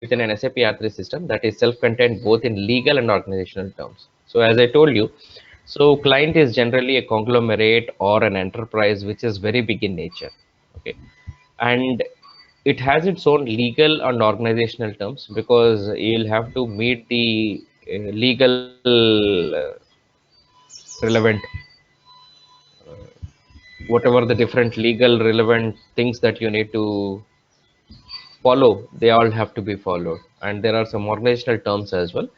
within an SAP R3 system that is self-contained both in legal and organizational terms. So as I told you, so client is generally a conglomerate or an enterprise which is very big in nature. Okay, and it has its own legal and organizational terms because you'll have to meet the legal relevant, whatever the different legal relevant things that you need to follow, they all have to be followed. And there are some organizational terms as well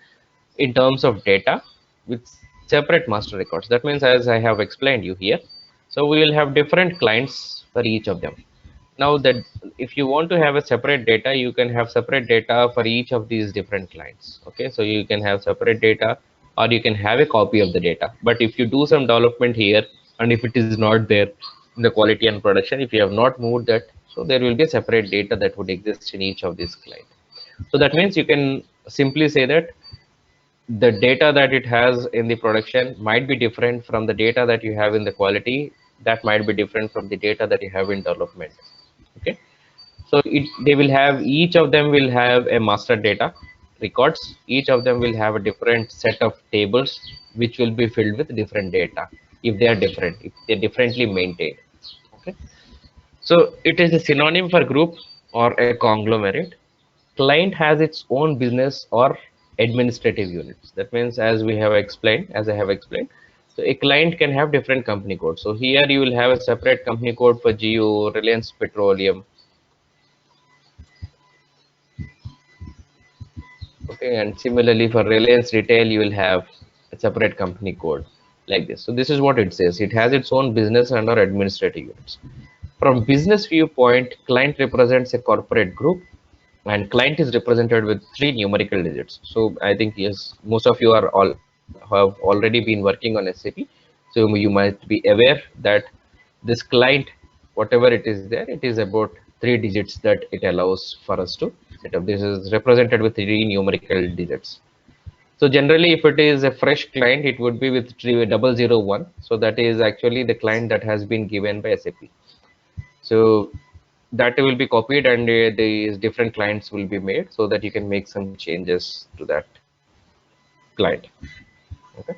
in terms of data with separate master records. That means, as I have explained you here, so we will have different clients for each of them. Now that if you want to have a separate data, you can have separate data for each of these different clients. Okay, so you can have separate data or you can have a copy of the data. But if you do some development here and if it is not there in the quality and production, if you have not moved that, so there will be a separate data that would exist in each of these clients. So that means you can simply say that the data that it has in the production might be different from the data that you have in the quality, that might be different from the data that you have in development. Okay, so they will have, each of them will have a master data records, each of them will have a different set of tables which will be filled with different data if they are different, if they're differently maintained. Okay, so it is a synonym for group or a conglomerate. Client has its own business or administrative units. That means, as we have explained, as I have explained, so a client can have different company codes. So here you will have a separate company code for Geo, Reliance Petroleum. Okay, and similarly for Reliance Retail, you will have a separate company code like this. So this is what it says. It has its own business and or administrative units. From business viewpoint, client represents a corporate group and client is represented with 3 numerical digits. So I think, yes, most of you are all have already been working on SAP. So you might be aware that this client, whatever it is there, it is about 3 digits that it allows for us to set up. This is represented with 3 numerical digits. So generally, if it is a fresh client, it would be with 001. So that is actually the client that has been given by SAP. So that will be copied and these different clients will be made so that you can make some changes to that client. Okay.